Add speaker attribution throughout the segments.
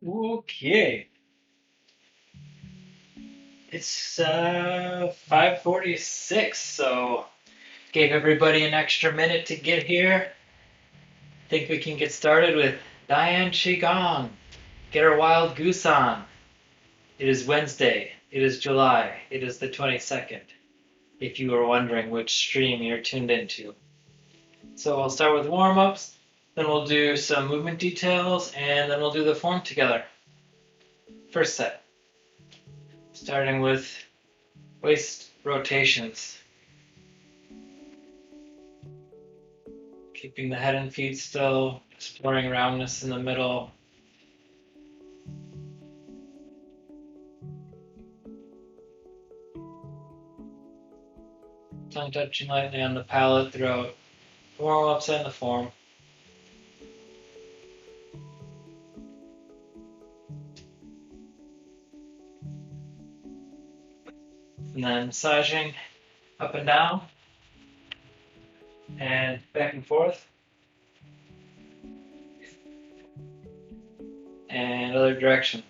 Speaker 1: Okay, it's 5:46, so gave everybody an extra minute to get here. Think we can get started with Diane Qigong. Get our wild goose on. It is Wednesday. It is July. It is the 22nd, if you were wondering which stream you're tuned into. So I'll start with warm-ups, then we'll do some movement details, and then we'll do the form together. First set, starting with waist rotations. Keeping the head and feet still, exploring roundness in the middle. Tongue touching lightly on the palate throughout the warm-ups and the form. And then massaging up and down and back and forth. And other direction.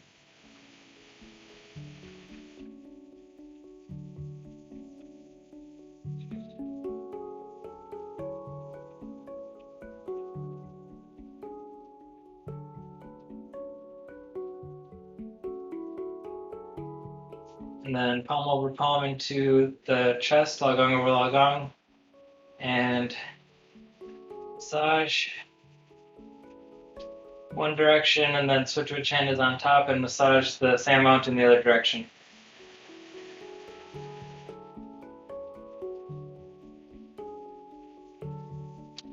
Speaker 1: And then palm over palm into the chest, lagong over lagong. And massage one direction and then switch which hand is on top and massage the same amount in the other direction.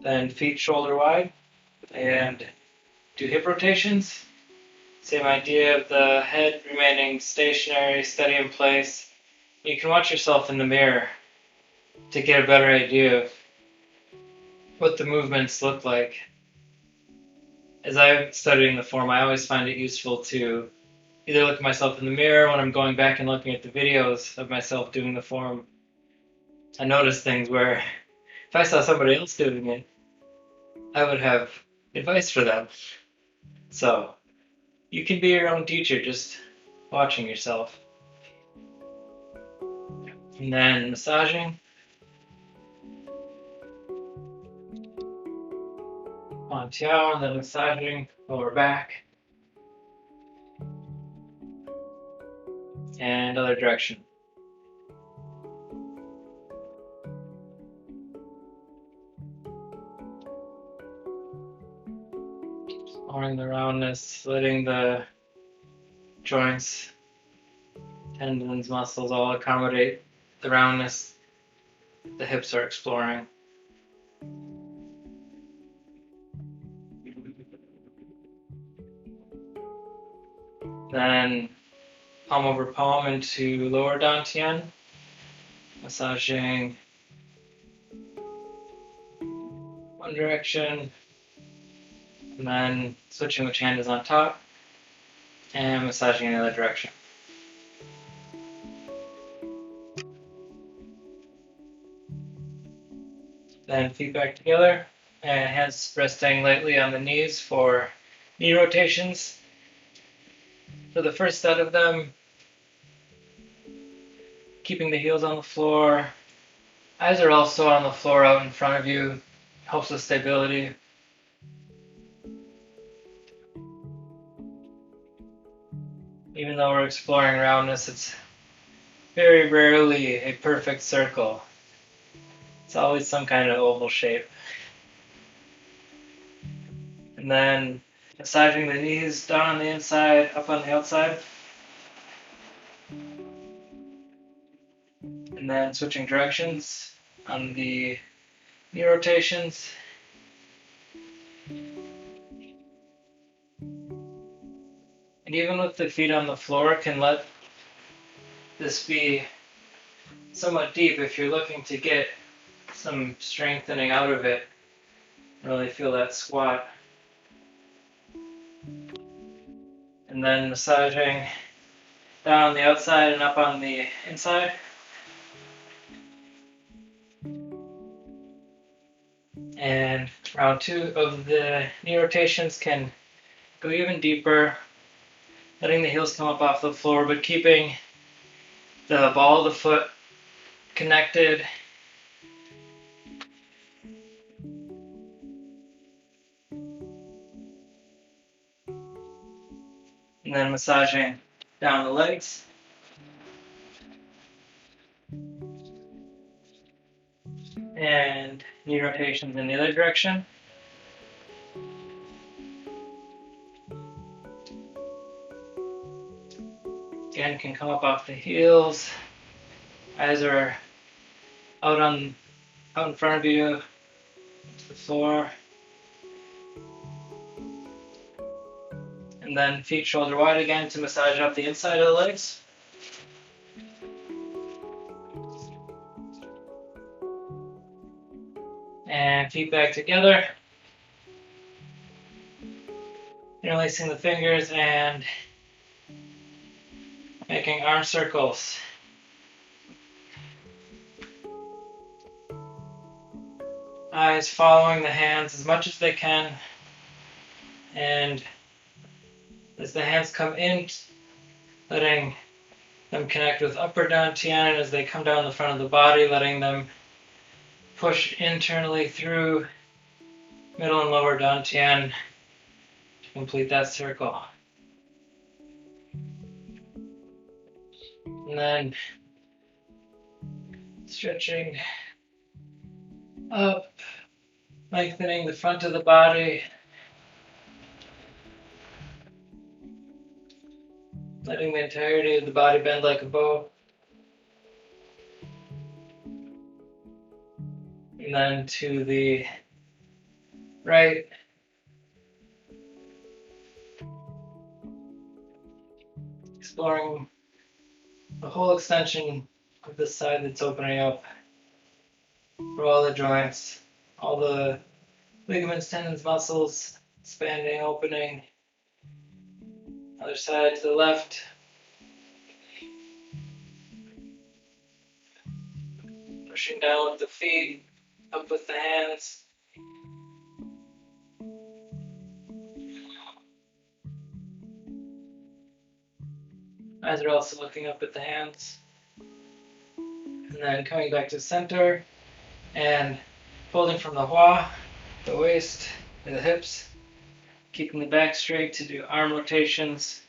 Speaker 1: Then feet shoulder wide and do hip rotations. Same idea of the head remaining stationary, steady in place. You can watch yourself in the mirror to get a better idea of what the movements look like. As I'm studying the form, I always find it useful to either look at myself in the mirror when I'm going back and looking at the videos of myself doing the form. I notice things where if I saw somebody else doing it, I would have advice for them. So you can be your own teacher just watching yourself. And then massaging. On Tiao, and then massaging lower back. And other direction. Exploring the roundness, letting the joints, tendons, muscles all accommodate the roundness the hips are exploring. Then palm over palm into lower dantian, massaging one direction, and then switching which hand is on top, and massaging in the other direction. Then feet back together, and hands resting lightly on the knees for knee rotations. For the first set of them, keeping the heels on the floor. Eyes are also on the floor out in front of you. Helps with stability. Even though we're exploring roundness, it's very rarely a perfect circle. It's always some kind of oval shape. And then massaging the knees down on the inside, up on the outside. And then switching directions on the knee rotations. And even with the feet on the floor, can let this be somewhat deep if you're looking to get some strengthening out of it. Really feel that squat. And then massaging down on the outside and up on the inside. And round two of the knee rotations can go even deeper, letting the heels come up off the floor, but keeping the ball of the foot connected. And then massaging down the legs. And knee rotations in the other direction. Again, can come up off the heels. Eyes are out in front of you to the floor. And then feet shoulder wide again to massage up the inside of the legs. And feet back together. Interlacing the fingers and making arm circles. Eyes following the hands as much as they can. And as the hands come in, letting them connect with upper dantian, and as they come down the front of the body, letting them push internally through middle and lower dantian to complete that circle. And then stretching up, lengthening the front of the body, letting the entirety of the body bend like a bow. And then to the right. Exploring the whole extension of this side that's opening up for all the joints, all the ligaments, tendons, muscles, expanding, opening. Other side to the left. Pushing down with the feet, up with the hands. Eyes are also looking up at the hands. And then coming back to center and folding from the hua, the waist, to the hips. Keeping the back straight to do arm rotations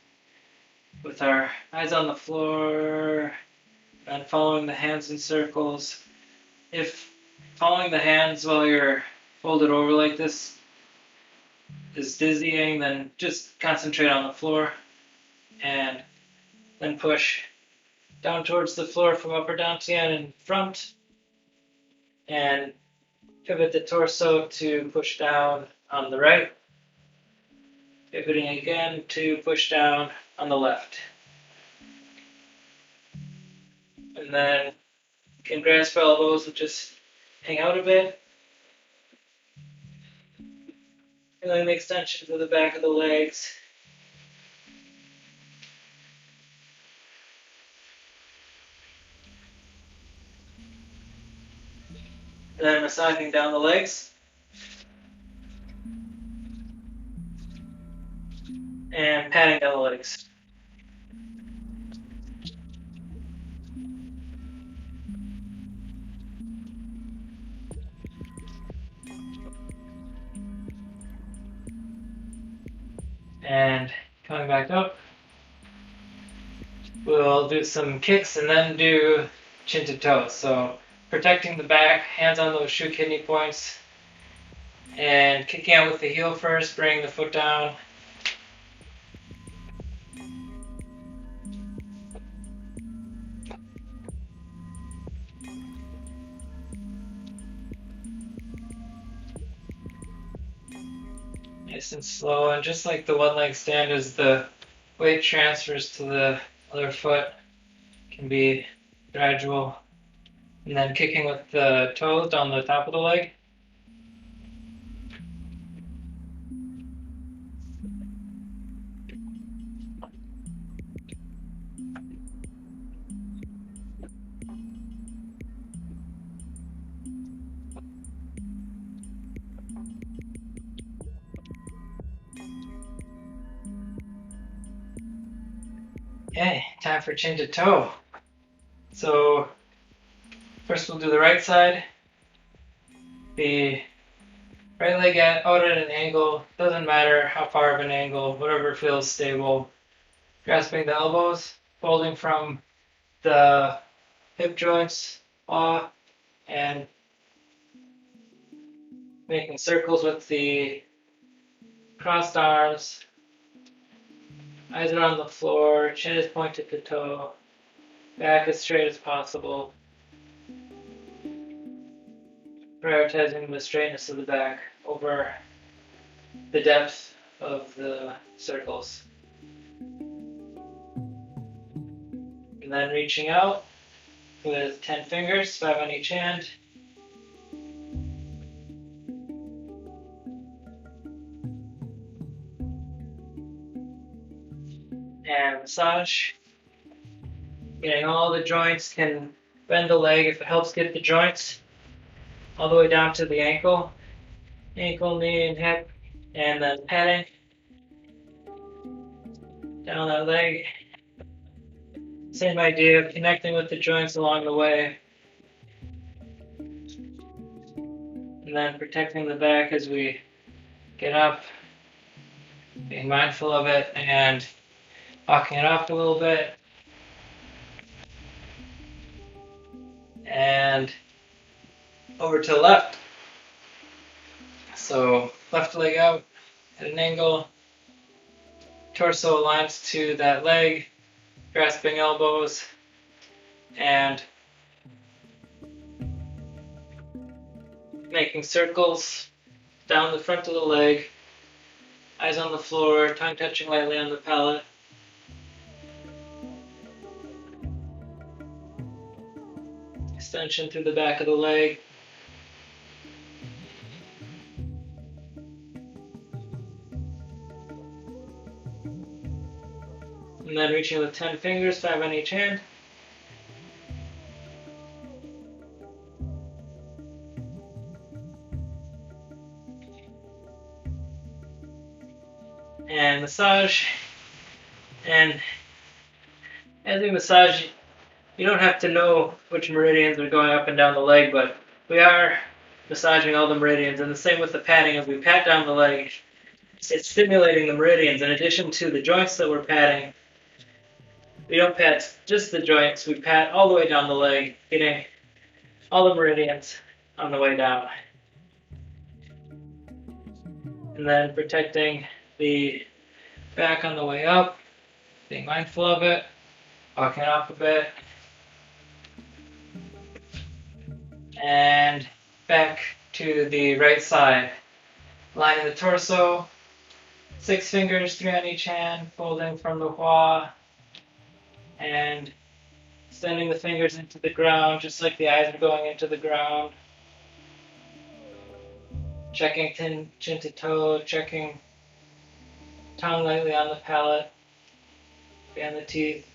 Speaker 1: with our eyes on the floor and following the hands in circles. If following the hands while you're folded over like this is dizzying, then just concentrate on the floor and then push down towards the floor from upper dantian in front and pivot the torso to push down on the right. Pivoting again to push down on the left. And then you can grasp elbows and just hang out a bit. Feeling the extension to the back of the legs. And then massaging down the legs. And patting down the legs. And coming back up. We'll do some kicks and then do chin to toe. So protecting the back, hands on those shoe kidney points. And kicking out with the heel first, bringing the foot down. Nice and slow, and just like the one leg stand, as the weight transfers to the other foot, can be gradual. And then kicking with the toes down the top of the leg. Okay, time for chin to toe. So first we'll do the right side. The right leg out at an angle, doesn't matter how far of an angle, whatever feels stable. Grasping the elbows, folding from the hip joints, paw, and making circles with the crossed arms. Eyes are on the floor, chin is pointed to toe, back as straight as possible, prioritizing the straightness of the back over the depth of the circles. And then reaching out with 10 fingers, 5 on each hand. And massage. Getting all the joints, can bend the leg if it helps get the joints all the way down to the ankle, knee, and hip, and then patting down that leg. Same idea of connecting with the joints along the way, and then protecting the back as we get up, being mindful of it, and walking it off a little bit. And over to the left. So left leg out at an angle, torso aligns to that leg, grasping elbows, and making circles down the front of the leg, eyes on the floor, tongue touching lightly on the palate. Extension through the back of the leg. And then reaching with 10 fingers, 5 on each hand. And massage. And as we massage, you don't have to know which meridians are going up and down the leg, but we are massaging all the meridians. And the same with the patting. As we pat down the leg, it's stimulating the meridians. In addition to the joints that we're patting, we don't pat just the joints, we pat all the way down the leg, getting all the meridians on the way down. And then protecting the back on the way up, being mindful of it, walking off a bit. And back to the right side. Lining the torso, 6 fingers, 3 on each hand, folding from the hua, and extending the fingers into the ground, just like the eyes are going into the ground. Checking chin to toe, checking tongue lightly on the palate, and the teeth.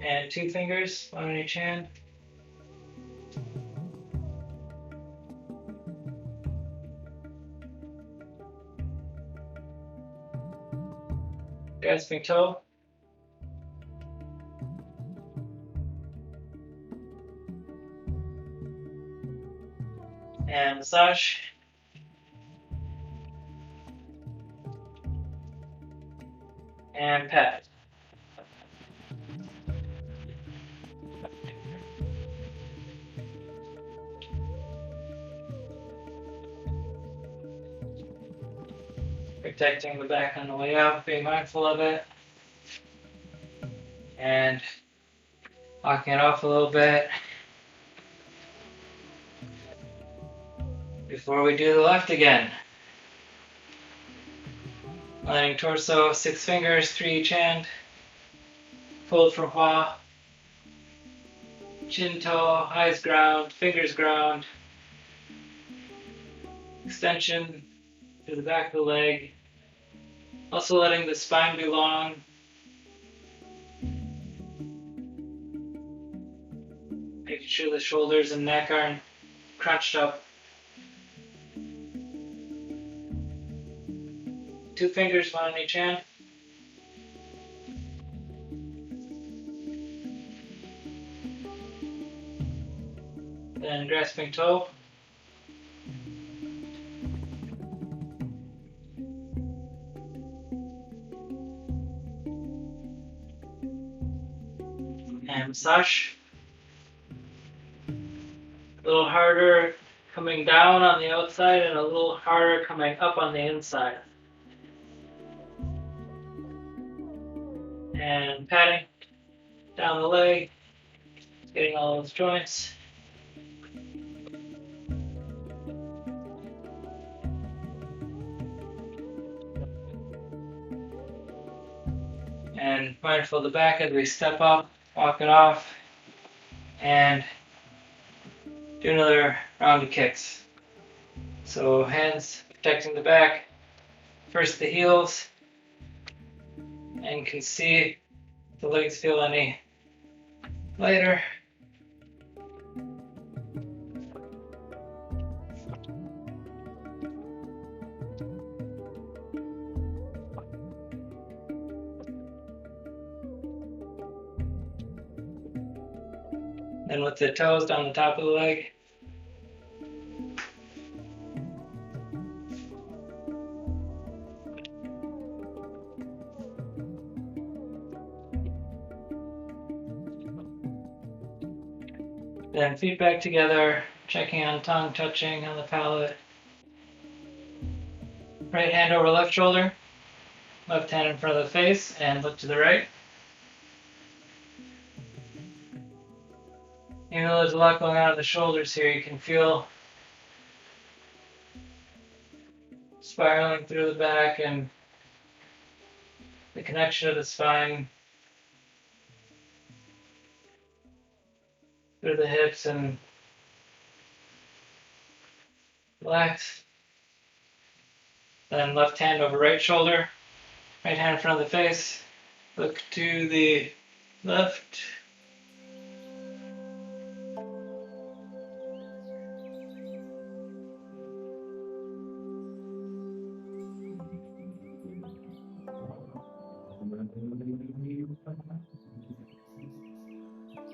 Speaker 1: And 2 fingers, 1 on each hand. Grasping toe. And massage. And pat. Protecting the back on the way up, being mindful of it. And walking it off a little bit. Before we do the left again. Lining torso, 6 fingers, 3 each hand. Fold for hua. Chin toe, eyes ground, fingers ground. Extension to the back of the leg. Also letting the spine be long. Making sure the shoulders and neck aren't crunched up. 2 fingers, one on each hand. Then grasping toe. And massage. A little harder coming down on the outside and a little harder coming up on the inside. And patting down the leg, getting all those joints. And mindful of the back as we step up, walk it off, and do another round of kicks. So hands protecting the back, first the heels, and you can see if the legs feel any lighter. Then with the toes down the top of the leg. Then feet back together, checking on tongue, touching on the palate. Right hand over left shoulder, left hand in front of the face, and look to the right. Even though there's a lot going on in the shoulders here, you can feel spiraling through the back and the connection of the spine through the hips, and relax. Then left hand over right shoulder, right hand in front of the face, look to the left.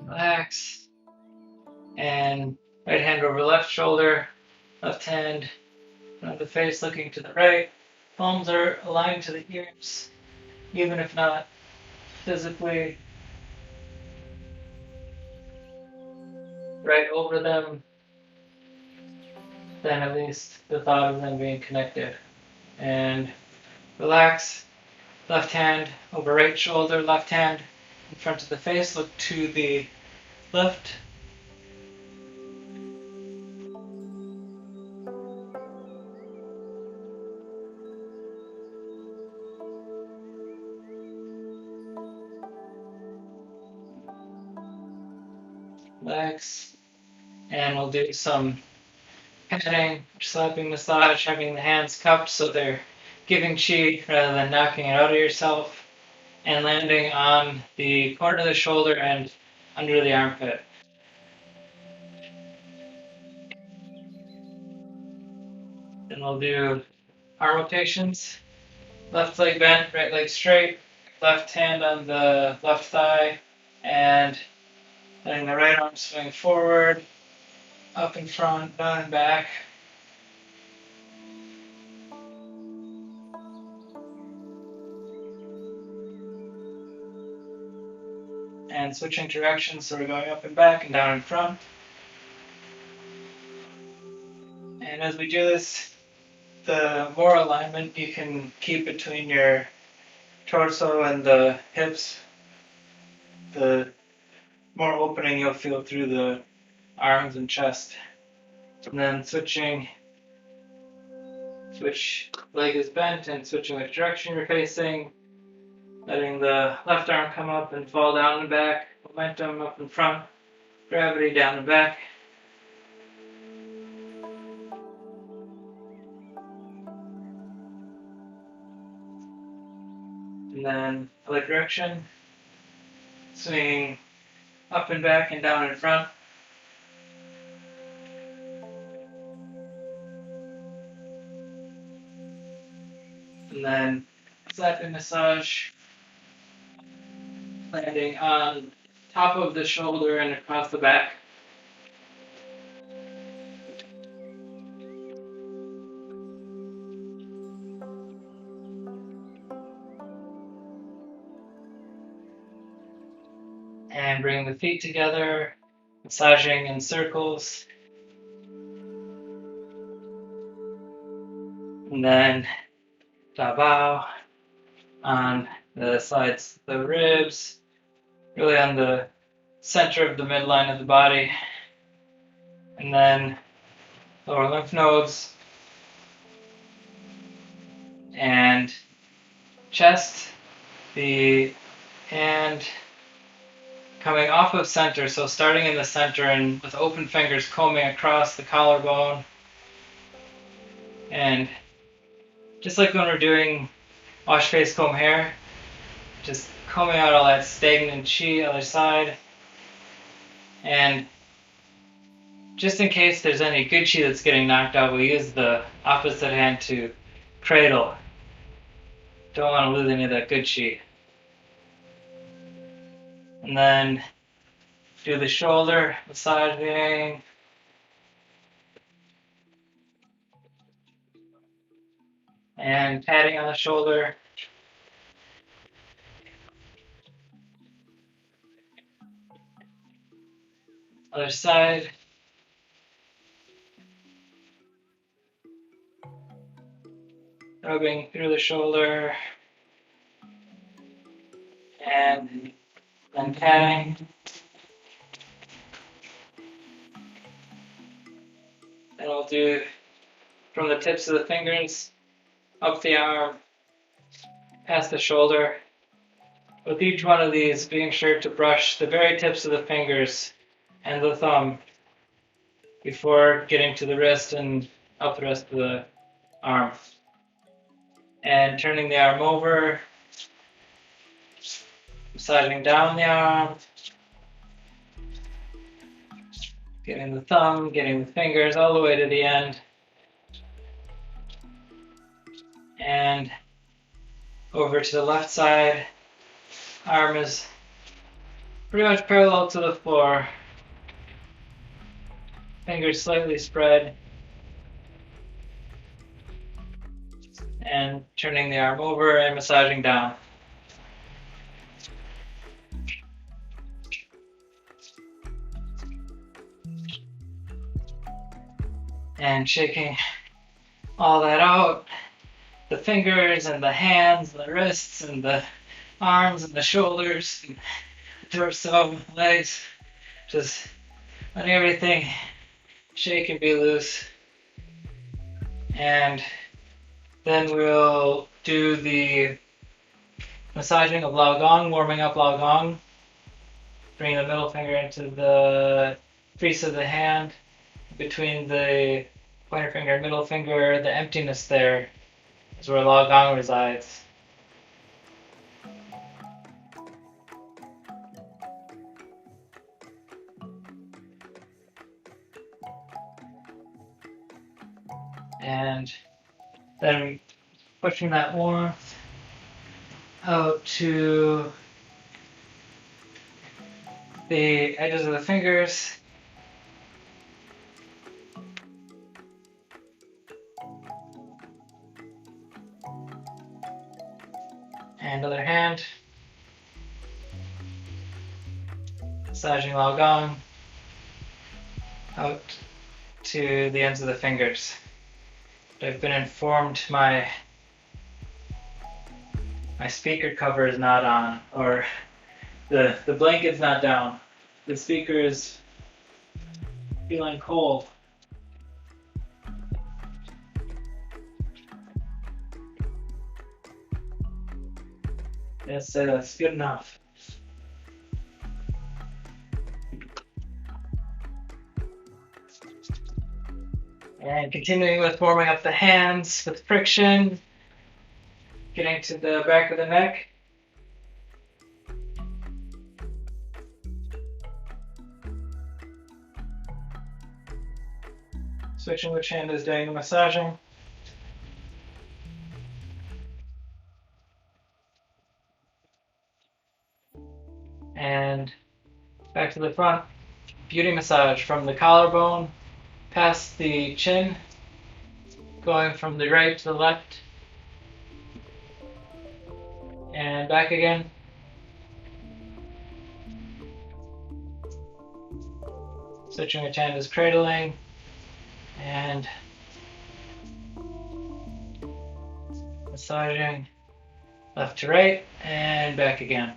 Speaker 1: Relax. And right hand over left shoulder, left hand in front of the face, looking to the right. Palms are aligned to the ears, even if not physically right over them, then at least the thought of them being connected. And relax. Left hand over right shoulder, left hand in front of the face, look to the left. Relax. And we'll do some patting, slapping massage, having the hands cupped so they're giving chi rather than knocking it out of yourself, and landing on the corner of the shoulder and under the armpit. Then we'll do arm rotations. Left leg bent, right leg straight, left hand on the left thigh, and letting the right arm swing forward, up in front, down and back. And switching directions, so we're going up and back and down in front. And as we do this, the more alignment you can keep between your torso and the hips, the more opening you'll feel through the arms and chest. And then switch leg is bent and switching which direction you're facing, letting the left arm come up and fall down and back, momentum up in front, gravity down and back. And then other direction, swinging up and back and down in front. And and then slightly massage, landing on top of the shoulder and across the back. And bring the feet together, massaging in circles. And then da bow on the sides of the ribs, really on the center of the midline of the body. And then lower lymph nodes and chest, the hand coming off of center, so starting in the center and with open fingers combing across the collarbone. And just like when we're doing wash face comb hair, just combing out all that stagnant chi other side. And just in case there's any good chi that's getting knocked out, we use the opposite hand to cradle. Don't want to lose any of that good chi. And then do the shoulder massaging. And patting on the shoulder. Other side. Rubbing through the shoulder. And then patting. Then we'll do from the tips of the fingers up the arm, past the shoulder. With each one of these, being sure to brush the very tips of the fingers and the thumb before getting to the wrist and up the rest of the arm. And turning the arm over, massaging down the arm, getting the thumb, getting the fingers all the way to the end. And over to the left side, arm is pretty much parallel to the floor. Fingers slightly spread. And turning the arm over and massaging down. And shaking all that out. The fingers and the hands, the wrists and the arms and the shoulders, and the torso, legs. Just letting everything shake and be loose. And then we'll do the massaging of Lao Gong, warming up Lao Gong. Bring the middle finger into the crease of the hand, between the pointer finger and middle finger, the emptiness there is where Lao Gong resides. And then pushing that warmth out to the edges of the fingers. And other hand. Massaging Lao Gong out to the ends of the fingers. I've been informed my speaker cover is not on, or the blanket's not down. The speaker is feeling cold. Yes, that's good enough. And continuing with warming up the hands with friction, getting to the back of the neck. Switching which hand is doing the massaging. to the front. Beauty massage from the collarbone past the chin, going from the right to the left and back again. Switching which hand is cradling and massaging left to right and back again.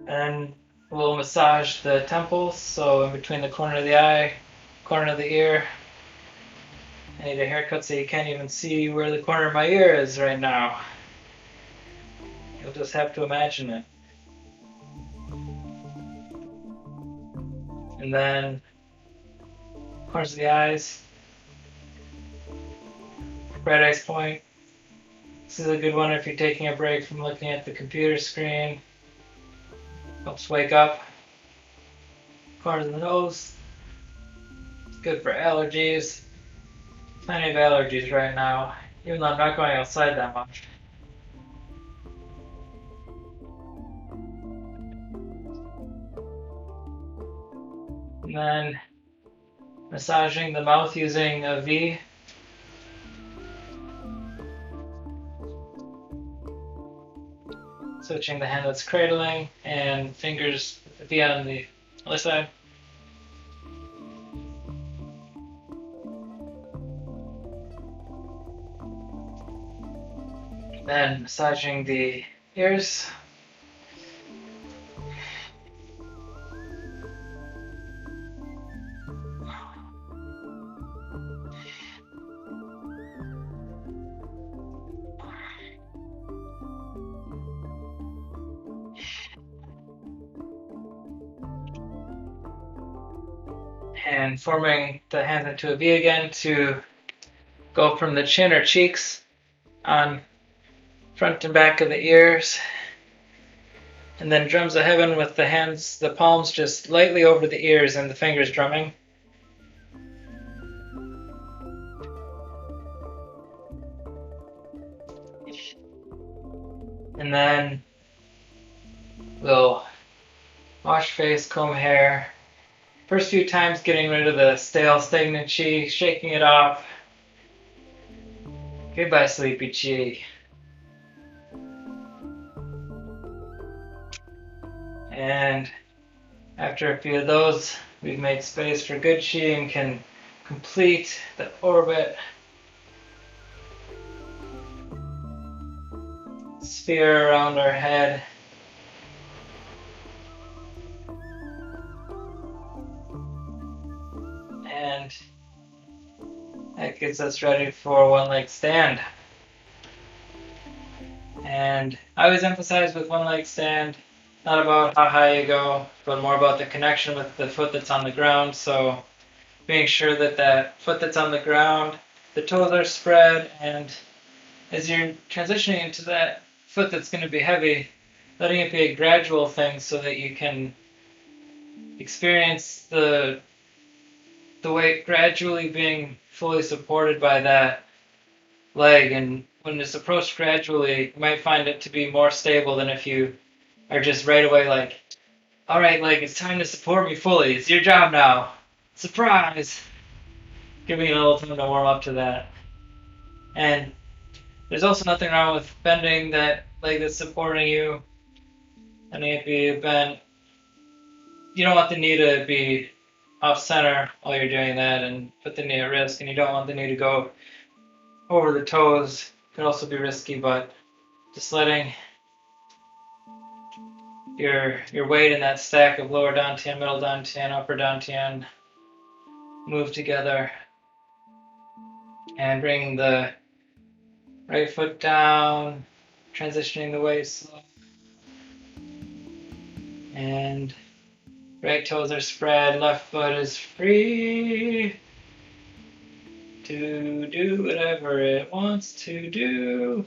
Speaker 1: And we'll massage the temples, so in between the corner of the eye, corner of the ear. I need a haircut so you can't even see where the corner of my ear is right now. You'll just have to imagine it. And then corners of the eyes, right ice point. This is a good one if you're taking a break from looking at the computer screen. Helps wake up. Corners of the nose. It's good for allergies. Plenty of allergies right now, even though I'm not going outside that much. And then massaging the mouth using a V. Switching the hand that's cradling and fingers V on the other side. Then massaging the ears. And forming the hands into a V again to go from the chin or cheeks on front and back of the ears. And then drums of heaven with the hands, the palms just lightly over the ears and the fingers drumming. And then we'll wash face, comb hair. First few times getting rid of the stale, stagnant chi, shaking it off. Goodbye, sleepy chi. And after a few of those, we've made space for good chi and can complete the orbit. Sphere around our head. And that gets us ready for one leg stand. And I always emphasize with one leg stand, not about how high you go, but more about the connection with the foot that's on the ground. So being sure that that foot that's on the ground, the toes are spread, and as you're transitioning into that foot that's going to be heavy, letting it be a gradual thing so that you can experience the weight gradually being fully supported by that leg. And when it's approached gradually, you might find it to be more stable than if you are just right away like, all right, leg, it's time to support me fully. It's your job now. Surprise! Giving you a little time to warm up to that. And there's also nothing wrong with bending that leg that's supporting you. And it be bent. You don't want the knee to be off center while you're doing that and put the knee at risk, and you don't want the knee to go over the toes. It can also be risky, but just letting your weight in that stack of lower dantian, middle dantian, upper dantian move together, and bringing the right foot down, transitioning the weight slow, and right toes are spread, left foot is free to do whatever it wants to do,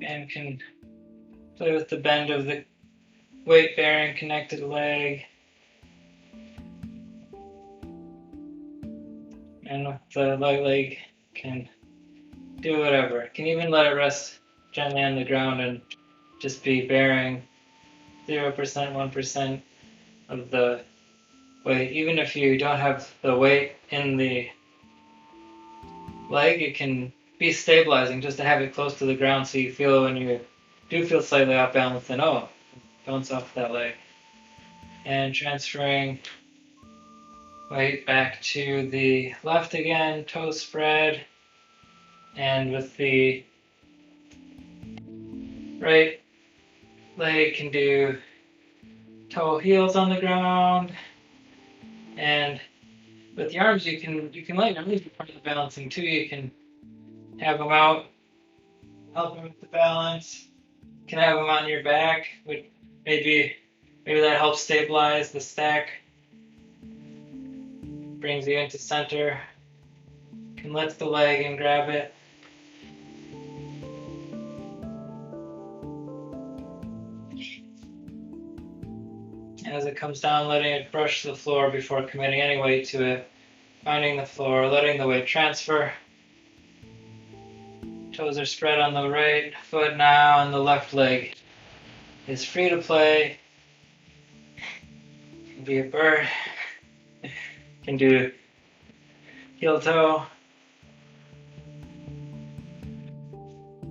Speaker 1: and can play with the bend of the weight bearing connected leg, and with the right leg can do whatever. You can even let it rest gently on the ground and just be bearing 0%, 1% of the weight. Even if you don't have the weight in the leg, it can be stabilizing just to have it close to the ground so you feel when you do feel slightly off balance, then bounce off that leg. And transferring weight back to the left again, toes spread, and with the right leg can do toe heels on the ground, and with the arms you can let your knees be part of the balancing too. You can have them out, helping with the balance. You can have them on your back, which maybe that helps stabilize the stack, brings you into center. You can lift the leg and grab it. As it comes down, letting it brush the floor before committing any weight to it. Finding the floor, letting the weight transfer. Toes are spread on the right foot now, and the left leg is free to play. Can be a bird. Can do heel toe.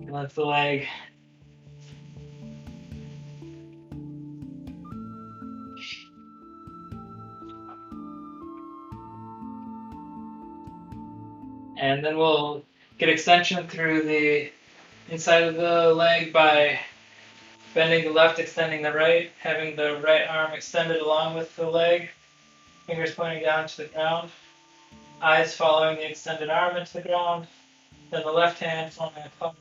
Speaker 1: Can lift the leg. And then we'll get extension through the inside of the leg by bending the left, extending the right, having the right arm extended along with the leg, fingers pointing down to the ground, eyes following the extended arm into the ground, then the left hand forming a cover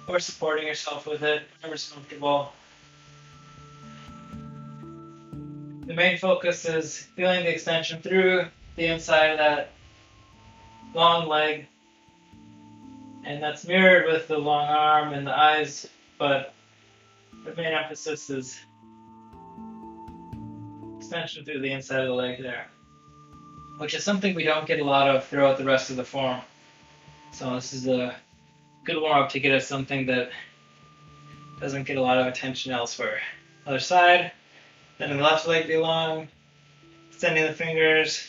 Speaker 1: or supporting yourself with it, whatever's comfortable. The main focus is feeling the extension through the inside of that long leg, and that's mirrored with the long arm and the eyes, but the main emphasis is extension through the inside of the leg there, which is something we don't get a lot of throughout the rest of the form. So this is a good warm-up to get us something that doesn't get a lot of attention elsewhere. Other side, letting the left leg be long, extending the fingers,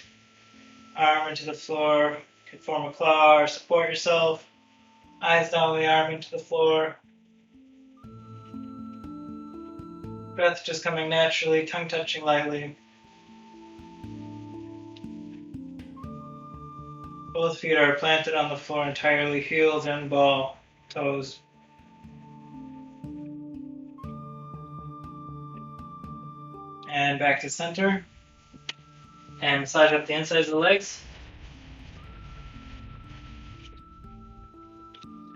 Speaker 1: arm into the floor, you can form a claw or support yourself, eyes down the arm into the floor. Breath just coming naturally, tongue touching lightly. Both feet are planted on the floor entirely, heels and ball, toes. And back to center. And massage up the insides of the legs.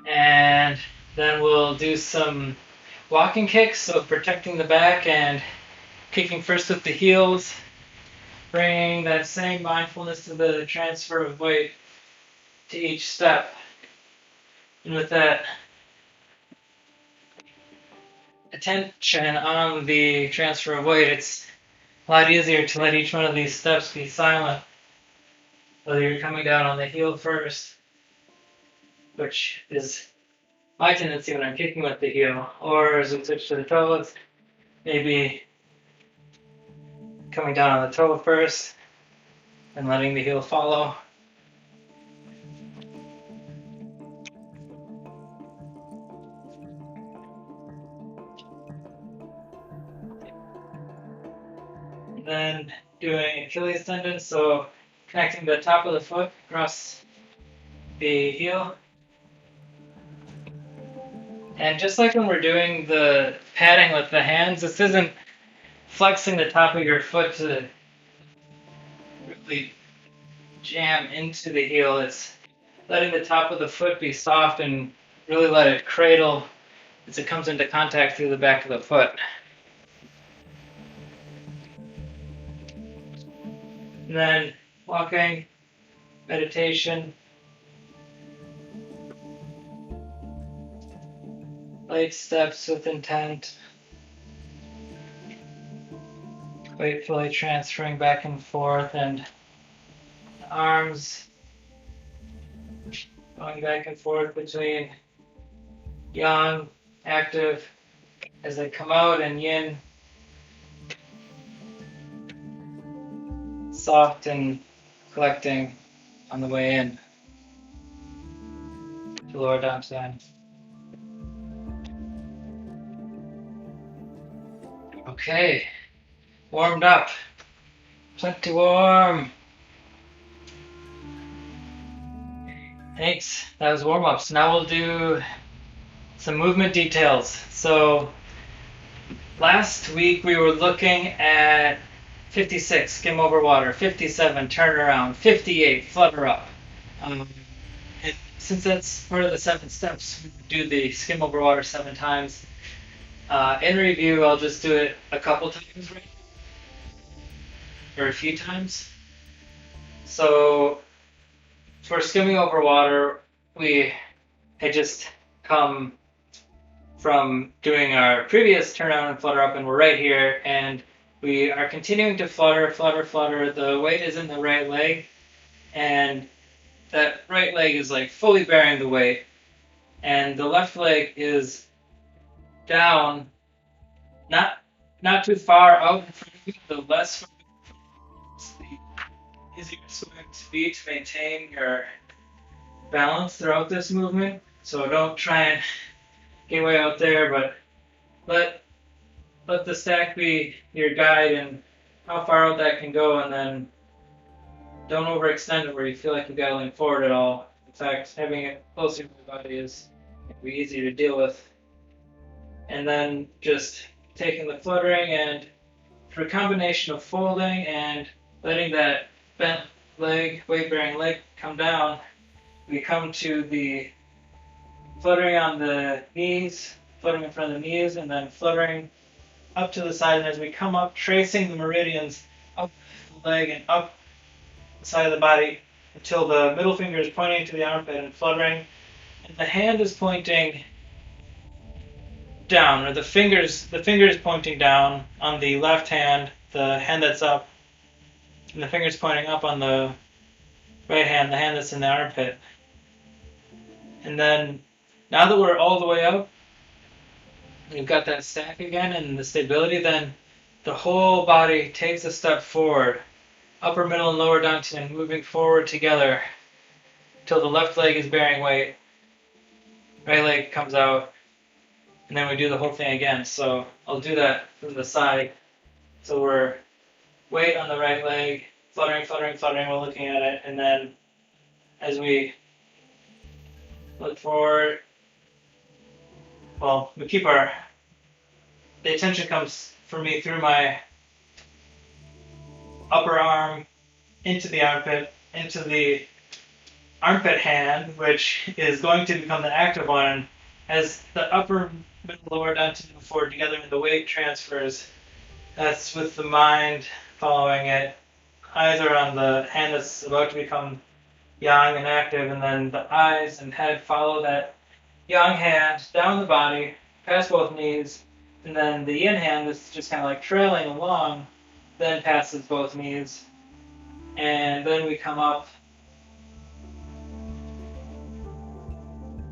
Speaker 1: And then we'll do some walking kicks, so protecting the back and kicking first with the heels, bringing that same mindfulness to the transfer of weight to each step. And with that attention on the transfer of weight, it's a lot easier to let each one of these steps be silent, whether you're coming down on the heel first, which is my tendency when I'm kicking with the heel, or as we switch to the toes, maybe coming down on the toe first and letting the heel follow. And then doing Achilles tendon, so connecting the top of the foot across the heel. And just like when we're doing the padding with the hands, this isn't flexing the top of your foot to really jam into the heel. It's letting the top of the foot be soft and really let it cradle as it comes into contact through the back of the foot. And then walking, meditation, light steps with intent, gratefully transferring back and forth, and arms going back and forth between yang, active, as they come out, and yin, soft and collecting on the way in to lower Dantian. Okay, warmed up, plenty warm. Thanks, that was warm-ups. Now we'll do some movement details. So last week we were looking at 56, skim over water, 57, turn around, 58, flutter up. And since that's part of the 7 steps, we do the skim over water 7 times. In review, I'll just do it a couple times, right? Or a few times. So for skimming over water, we had just come from doing our previous turn around and flutter up, and we're right here, and we are continuing to flutter, flutter, flutter. The weight is in the right leg, and that right leg is like fully bearing the weight, and the left leg is down, not too far out in front of you, the less the easier it's going to be to maintain your balance throughout this movement. So don't try and get way out there, but let the stack be your guide and how far out that can go, and then don't overextend it where you feel like you've got to lean forward at all. In fact, having it closer to the body is be easy to deal with. And then just taking the fluttering, and through a combination of folding and letting that bent leg, weight-bearing leg come down, we come to the fluttering on the knees, fluttering in front of the knees, and then fluttering up to the side. And as we come up, tracing the meridians up the leg and up the side of the body until the middle finger is pointing to the armpit and fluttering, and the hand is pointing down, or the fingers pointing down on the left hand, the hand that's up, and the fingers pointing up on the right hand, the hand that's in the armpit. And then now that we're all the way up, we've got that stack again and the stability, then the whole body takes a step forward, upper, middle, and lower dantian, moving forward together till the left leg is bearing weight, right leg comes out, and then we do the whole thing again. So I'll do that from the side. So we're weight on the right leg, fluttering, fluttering, fluttering, we're looking at it, and then as we look forward, well, we keep the attention comes for me through my upper arm, into the armpit, into the armpit hand, which is going to become the active one. As the upper, middle, lower dantian move forward together and the weight transfers, that's with the mind following it. Eyes are on the hand that's about to become yang and active, and then the eyes and head follow that yang hand down the body, past both knees, and then the yin hand that's just kind of like trailing along, then passes both knees, and then we come up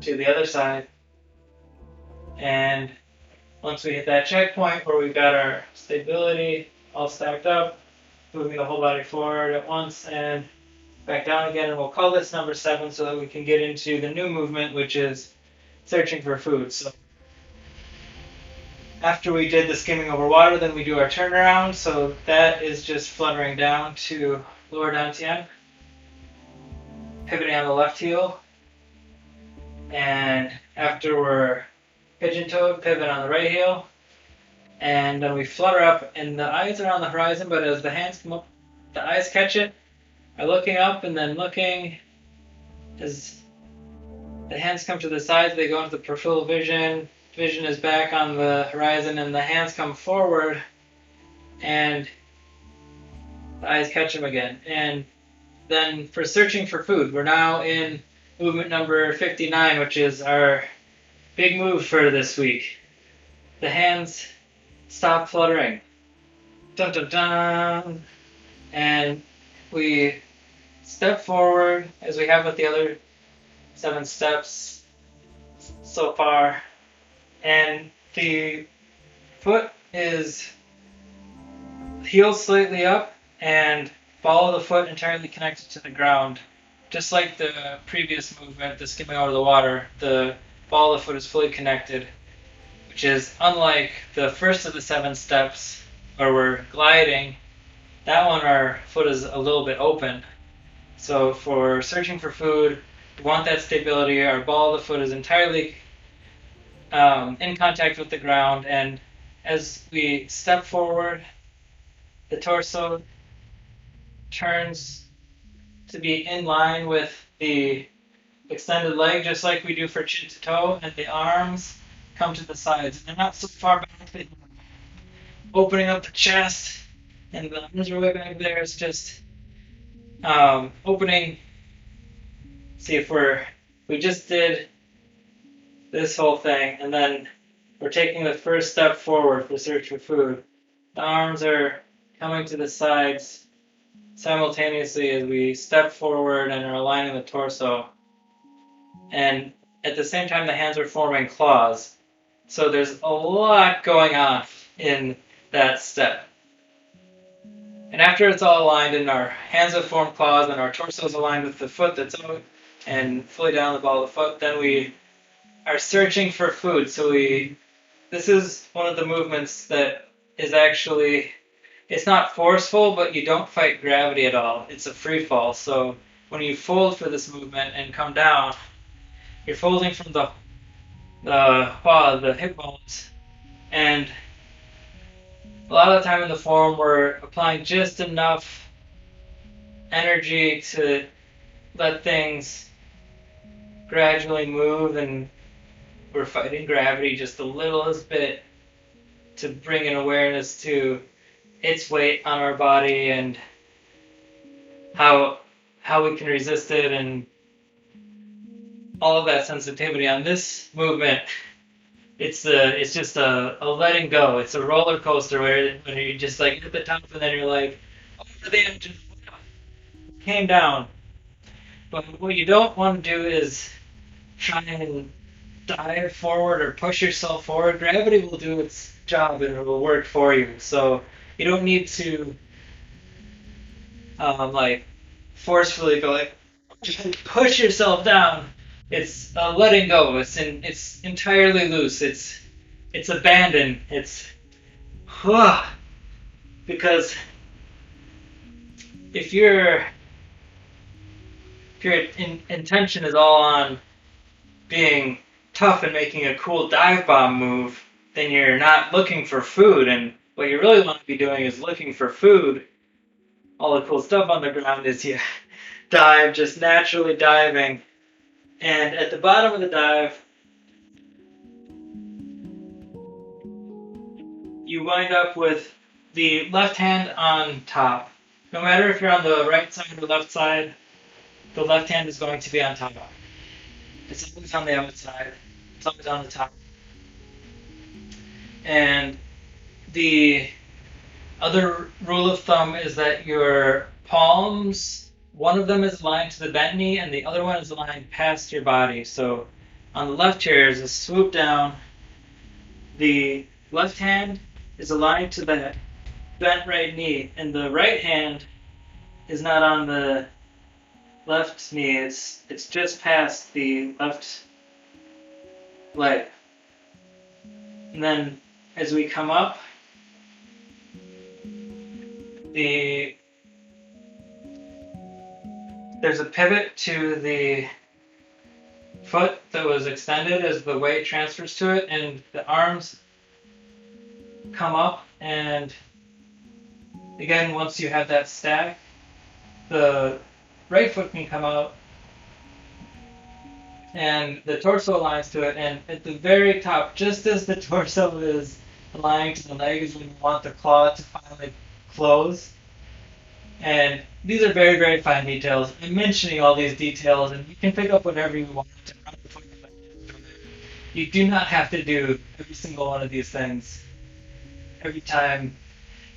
Speaker 1: to the other side, and once we hit that checkpoint where we've got our stability all stacked up, moving the whole body forward at once and back down again, and we'll call this number 7 so that we can get into the new movement, which is searching for food. So after we did the skimming over water, then we do our turnaround. So that is just fluttering down to lower dantian, pivoting on the left heel, and after we're pigeon-toed, pivot on the right heel, and then we flutter up, and the eyes are on the horizon, but as the hands come up, the eyes catch it, are looking up, and then looking as the hands come to the sides, they go into the peripheral vision. Vision is back on the horizon, and the hands come forward, and the eyes catch them again. And then for searching for food, we're now in movement number 59, which is our big move for this week. The hands stop fluttering. Dun dun dun. And we step forward as we have with the other 7 steps so far. And the foot is heel slightly up and ball of the foot entirely connected to the ground. Just like the previous movement, the skimming over the water, the ball of the foot is fully connected, which is unlike the first of the 7 steps where we're gliding. That one, our foot is a little bit open. So for searching for food, we want that stability. Our ball of the foot is entirely in contact with the ground, and as we step forward, the torso turns to be in line with the extended leg, just like we do for chin to toe, and the arms come to the sides. They're not so far back that opening up the chest, and the arms are way back there. It's just opening. See if we just did this whole thing, and then we're taking the first step forward for search for food. The arms are coming to the sides simultaneously as we step forward and are aligning the torso. And at the same time, the hands are forming claws. So there's a lot going on in that step. And after it's all aligned and our hands have formed claws and our torso is aligned with the foot that's out and fully down the ball of the foot, then we are searching for food. So this is one of the movements that is actually, it's not forceful, but you don't fight gravity at all. It's a free fall. So when you fold for this movement and come down, you're folding from the hip bones, and a lot of the time in the form we're applying just enough energy to let things gradually move, and we're fighting gravity just a littlest bit to bring an awareness to its weight on our body and how we can resist it, and all of that sensitivity. On this movement, it's just a letting go. It's a roller coaster when you just like hit the top and then you're like, over the edge and came down. But what you don't want to do is try and dive forward or push yourself forward. Gravity will do its job and it will work for you. So you don't need to like forcefully go like push yourself down. It's letting go. It's entirely loose. It's abandon. It's because if your intention is all on being tough and making a cool dive bomb move, then you're not looking for food. And what you really want to be doing is looking for food. All the cool stuff on the ground is you dive, just naturally diving. And at the bottom of the dive, you wind up with the left hand on top. No matter if you're on the right side or left side, the left hand is going to be on top. It's always on the outside. It's always on the top. And the other rule of thumb is that your palms, one of them is aligned to the bent knee and the other one is aligned past your body. So on the left here is a swoop down. The left hand is aligned to the bent right knee, and the right hand is not on the left knee. It's just past the left leg. And then as we come up, there's a pivot to the foot that was extended as the weight transfers to it, and the arms come up, and again, once you have that stack, the right foot can come out and the torso aligns to it, and at the very top, just as the torso is aligning to the leg, is when you want the claw to finally close. And these are very, very fine details. I'm mentioning all these details, and you can pick up whatever you want to. You do not have to do every single one of these things every time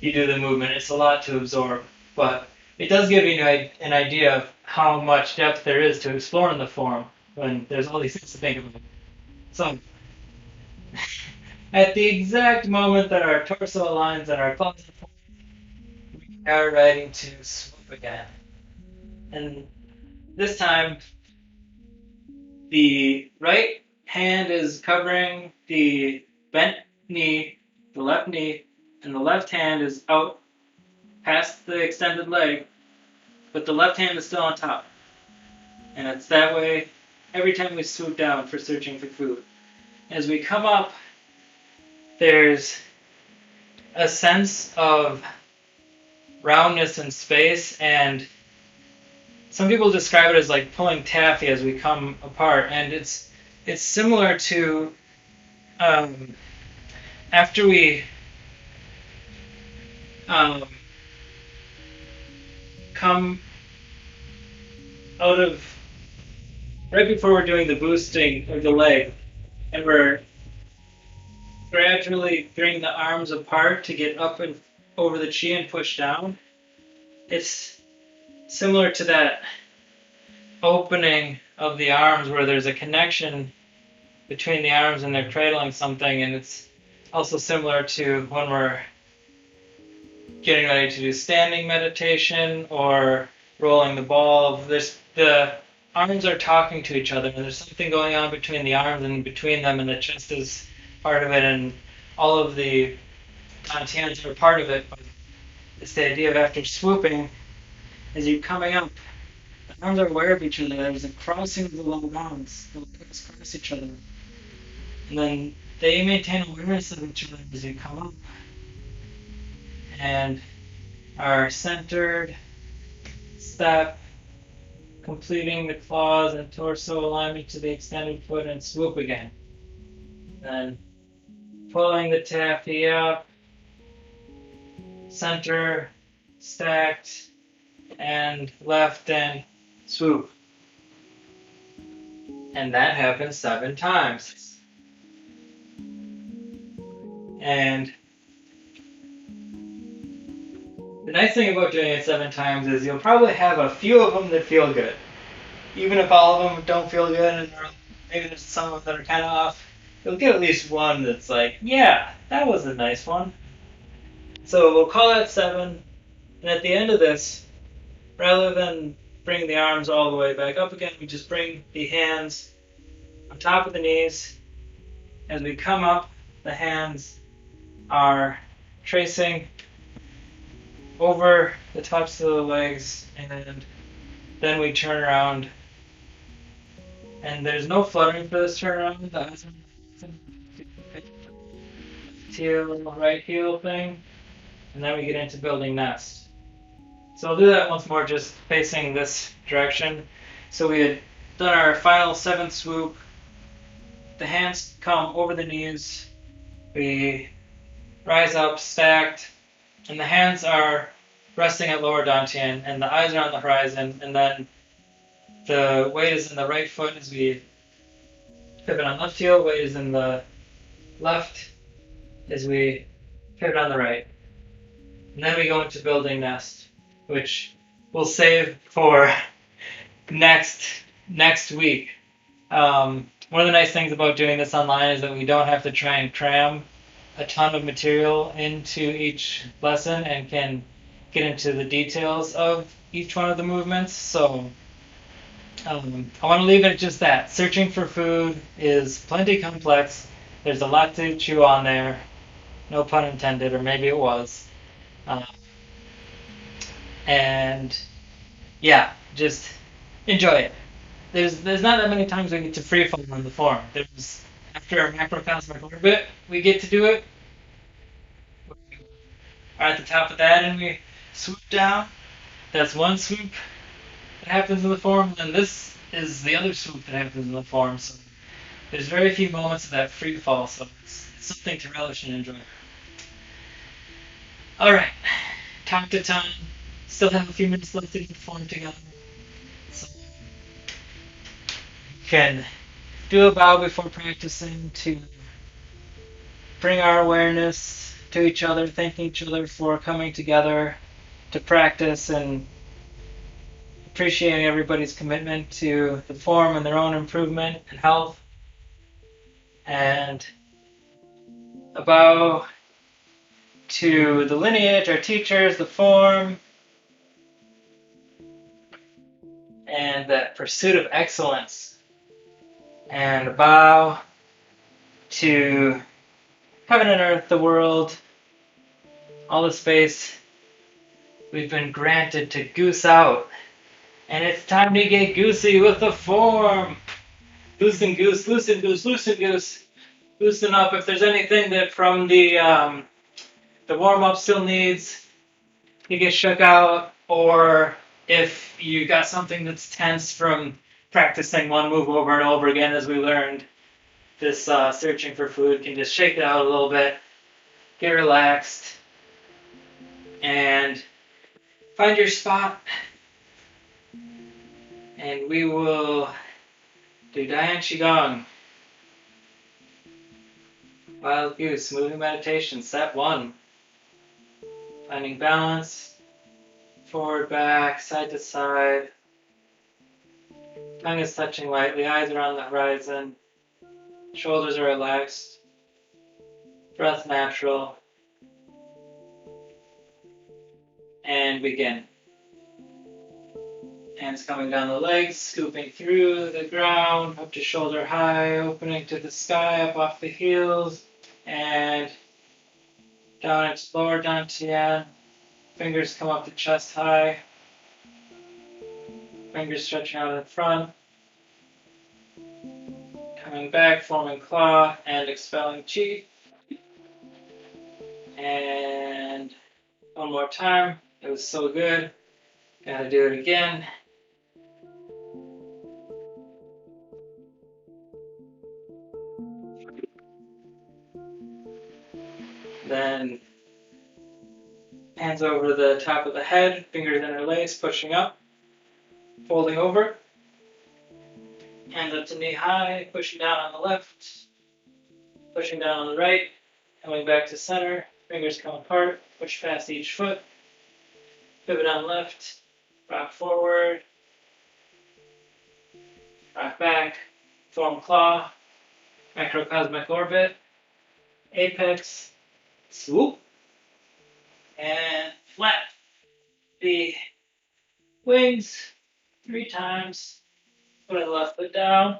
Speaker 1: you do the movement. It's a lot to absorb, but it does give you an idea of how much depth there is to explore in the form when there's all these things to think about. So, at the exact moment that our torso aligns and our claws are formed, we are ready to swoop again. And this time, the right hand is covering the bent knee, the left knee, and the left hand is out past the extended leg, but the left hand is still on top. And it's that way every time we swoop down for searching for food. As we come up, there's a sense of roundness in space, and some people describe it as like pulling taffy as we come apart, and it's similar to after we come out of right before we're doing the boosting of the leg, and we're gradually bring the arms apart to get up and over the chi and push down. It's similar to that opening of the arms where there's a connection between the arms and they're cradling something, and it's also similar to when we're getting ready to do standing meditation or rolling the ball. The arms are talking to each other, and there's something going on between the arms and between them, and the chest is part of it, and all of the dantians are part of it. But it's the idea of after swooping, as you're coming up, the arms are aware of each other. There's a crossing of the long arms. The legs cross each other. And then they maintain awareness of each other as you come up. And are centered, step, completing the claws and torso alignment to the extended foot, and swoop again. Then pulling the taffy up, center, stacked, and left, and swoop. And that happens 7 times. And the nice thing about doing it 7 times is you'll probably have a few of them that feel good. Even if all of them don't feel good, and maybe there's some of them that are kind of off, you'll get at least one that's like, yeah, that was a nice one. So we'll call that 7, and at the end of this, rather than bring the arms all the way back up again, we just bring the hands on top of the knees. As we come up, the hands are tracing over the tops of the legs, and then we turn around. And there's no fluttering for this turnaround. The eyes are heel, right heel thing, and then we get into building nest. So I'll do that once more, just facing this direction. So we had done our final 7th swoop. The hands come over the knees. We rise up, stacked, and the hands are resting at lower dantian, and the eyes are on the horizon, and then the weight is in the right foot as we pivot on left heel, weight is in the left as we pivot on the right. And then we go into building nest, which we'll save for next week. One of the nice things about doing this online is that we don't have to try and cram a ton of material into each lesson and can get into the details of each one of the movements. So I want to leave it at just that. Searching for food is plenty complex. There's a lot to chew on there. No pun intended, or maybe it was. And yeah, just enjoy it. There's not that many times we get to free fall on the form. There's after our macrocosmic orbit, we get to do it. We are at the top of that, and we swoop down. That's one swoop that happens in the form, and this is the other swoop that happens in the form. So there's very few moments of that free fall, so it's something to relish and enjoy. All right, talk to time. Still have a few minutes left to perform together. So you can do a bow before practicing to bring our awareness to each other, thanking each other for coming together to practice and appreciating everybody's commitment to the form and their own improvement and health. And a bow to the lineage, our teachers, the form, and that pursuit of excellence. And a bow to heaven and earth, the world, all the space we've been granted to goose out. And it's time to get goosey with the form. Loosen goose, loosen goose, loosen goose. Loosen up. If there's anything that from the warm-up still needs to get shook out, or if you got something that's tense from practicing one move over and over again, as we learned, this searching for food can just shake it out a little bit, get relaxed, and find your spot. And we will do Dian Qigong, Wild Goose, Moving Meditation, Set 1. Finding balance, forward, back, side to side. Tongue is touching lightly, eyes are on the horizon. Shoulders are relaxed. Breath natural. And begin. Hands coming down the legs, scooping through the ground, up to shoulder high, opening to the sky, up off the heels, and down into lower dantian. Fingers come up to chest high. Fingers stretching out in front. Coming back, forming claw, and expelling chi. And one more time. It was so good. Gotta do it again. Then hands over the top of the head, fingers interlace, pushing up, folding over. Hands up to knee high, pushing down on the left, pushing down on the right, coming back to center, fingers come apart, push past each foot, pivot on left, rock forward, rock back, form claw, macrocosmic orbit, apex, swoop, and flap the wings 3 times. Put the left foot down.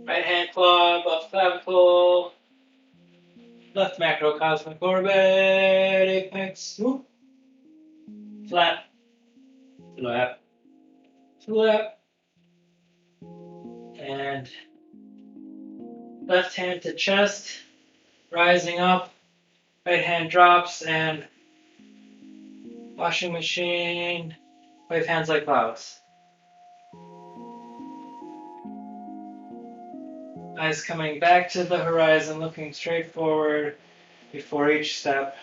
Speaker 1: Right hand claw above clavicle. Left macrocosmic orbit. Apex. Swoop. Flap. Flap. Flap. And left hand to chest. Rising up. Right hand drops and washing machine. Wave hands like clouds. Eyes coming back to the horizon, looking straight forward before each step.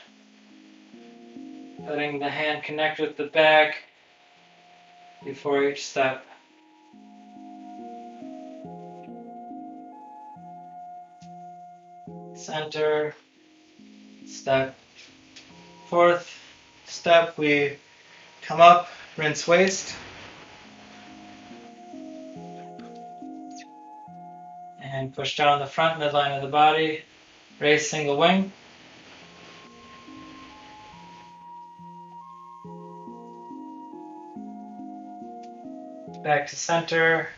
Speaker 1: Letting the hand connect with the back before each step. Center, step. 4th step, we come up, rinse waist. And push down the front midline of the body, raise single wing. Back to center,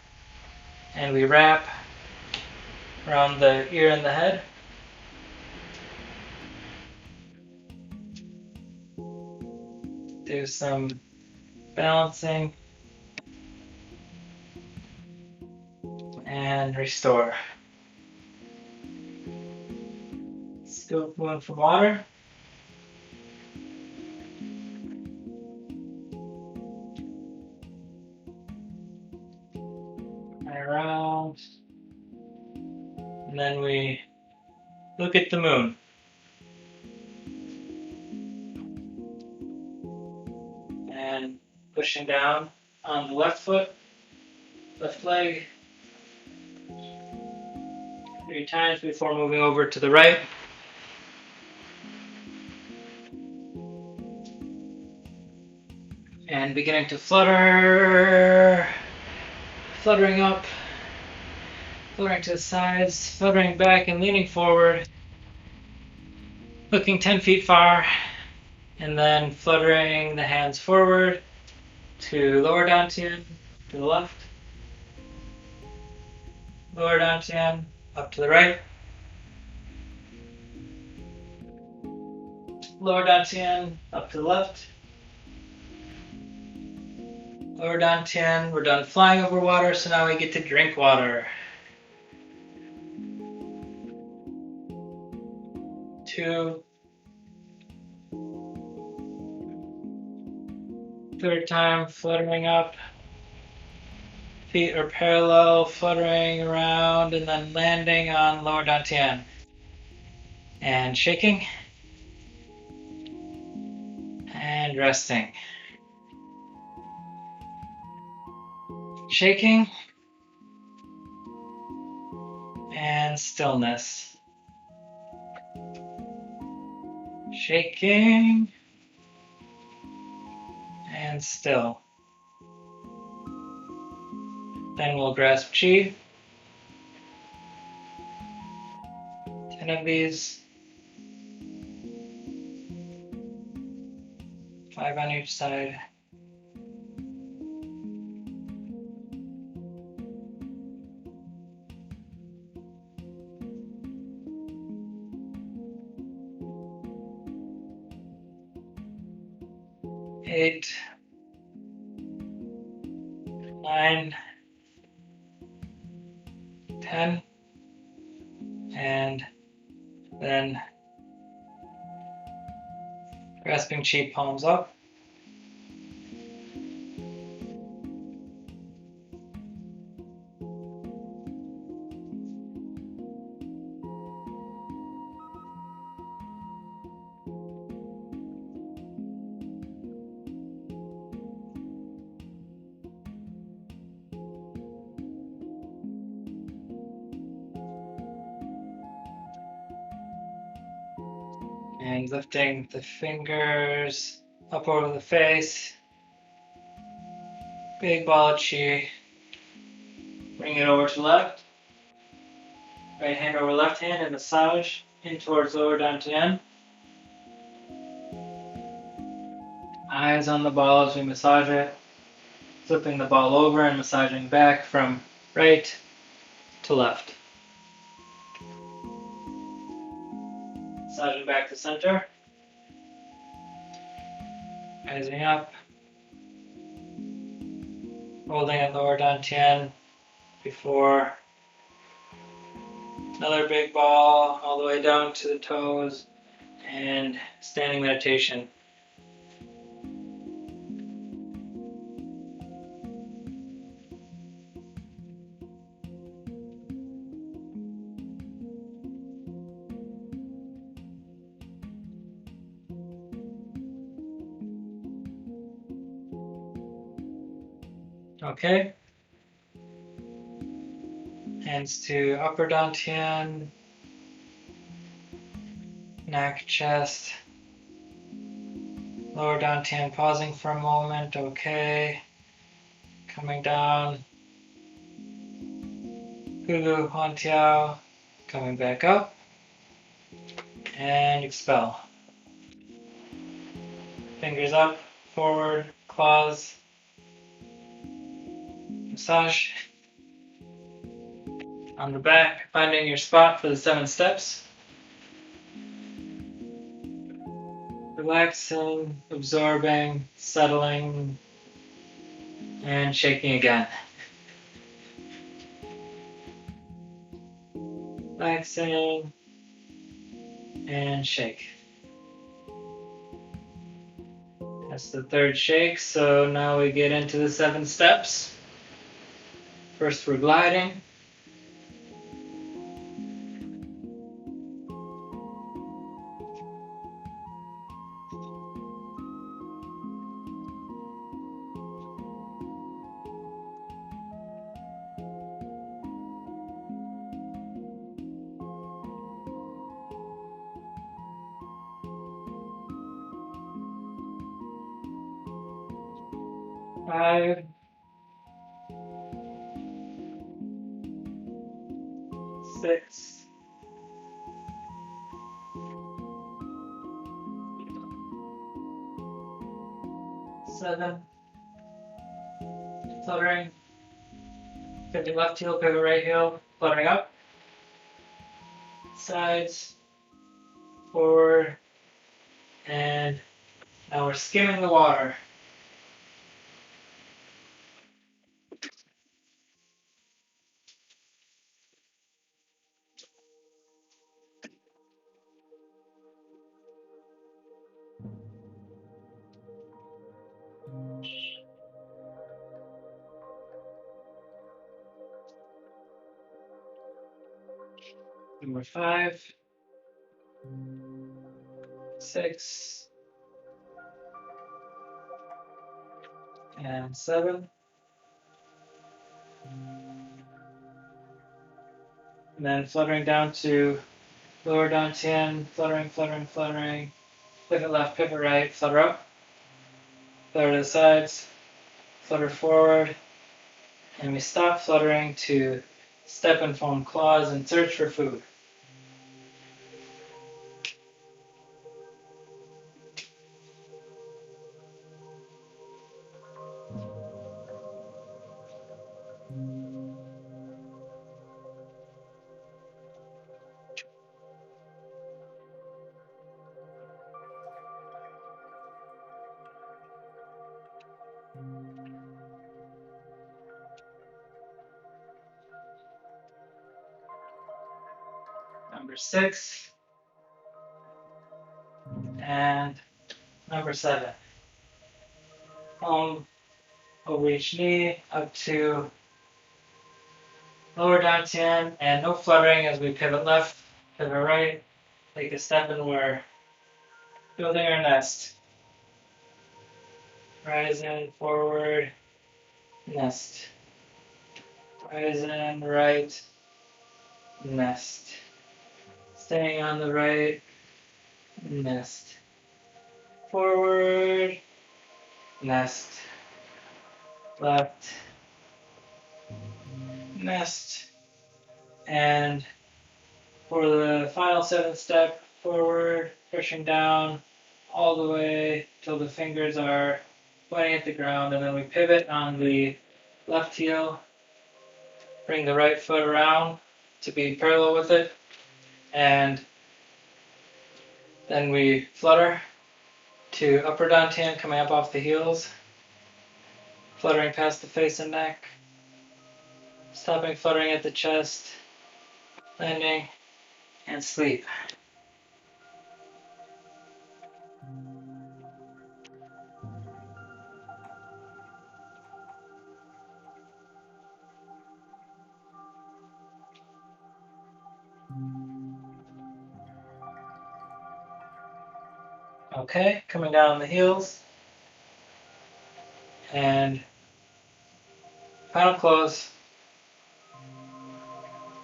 Speaker 1: and we wrap around the ear and the head. Do some balancing and restore. Scoop one for water. And around. And then we look at the moon. And pushing down on the left foot, left leg. 3 times before moving over to the right. And beginning to flutter, fluttering up, fluttering to the sides, fluttering back and leaning forward, looking 10 feet far, and then fluttering the hands forward to lower dantian, to the left, lower dantian, up to the right, lower dantian, up to the left, lower dantian. We're done flying over water, so now we get to drink water. 2, third time, fluttering up, feet are parallel, fluttering around, and then landing on lower dantian. And shaking, and resting. Shaking, and stillness. Shaking, and still. Then we'll grasp chi. 10 of these. 5 on each side. Eight, 9, 10, and then grasping chi, palms up. And lifting the fingers up over the face. Big ball of chi. Bring it over to left. Right hand over left hand and massage in towards lower dantian. Eyes on the ball as we massage it. Flipping the ball over and massaging back from right to left. Massaging back to center. Rising up. Holding at lower dantian before another big ball all the way down to the toes and standing meditation. Okay. Hands to upper dantian, neck, chest, lower dantian, pausing for a moment. Okay. Coming down. Gulu Huantiao, coming back up. And expel. Fingers up, forward, claws. Massage. On the back, finding your spot for the 7 steps. Relaxing, absorbing, settling, and shaking again. Relaxing, and shake. That's the 3rd shake, so now we get into the 7 steps. First we're gliding. 5, 6, 7, fluttering, pivot left heel, pivot right heel, fluttering up, sides, forward, and now we're skimming the water. Number 5, 6, and 7. And then fluttering down to lower dantian, fluttering, fluttering, fluttering, pivot left, pivot right, flutter up, flutter to the sides, flutter forward, and we stop fluttering to step and foam claws and search for food. Number 6 and number 7. Palm over each knee up to lower dantian, and no fluttering as we pivot left, pivot right, take a step, and we're building our nest. Rise in, forward, nest. Rise in, right, nest. Staying on the right, nest. Forward, nest. Left, nest. And for the final 7th step, forward, pushing down all the way till the fingers are pointing at the ground, and then we pivot on the left heel, bring the right foot around to be parallel with it, and then we flutter to upper dantian, coming up off the heels, fluttering past the face and neck, stopping fluttering at the chest, landing, and sleep. Okay, coming down on the heels, and final close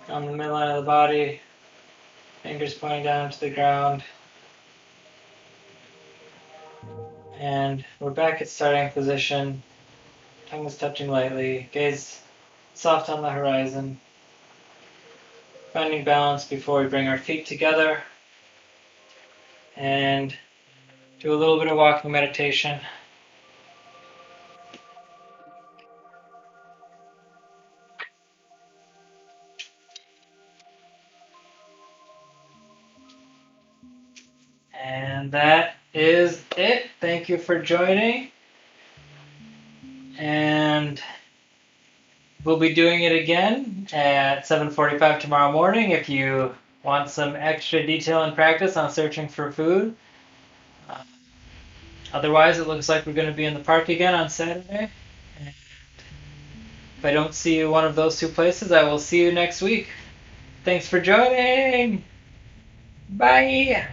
Speaker 1: on the midline of the body, fingers pointing down to the ground, and we're back at starting position, tongue is touching lightly, gaze soft on the horizon, finding balance before we bring our feet together and do a little bit of walking meditation. And that is it. Thank you for joining. And we'll be doing it again at 7:45 tomorrow morning if you want some extra detail and practice on searching for food. Otherwise, it looks like we're going to be in the park again on Saturday. And if I don't see you one of those two places, I will see you next week. Thanks for joining. Bye.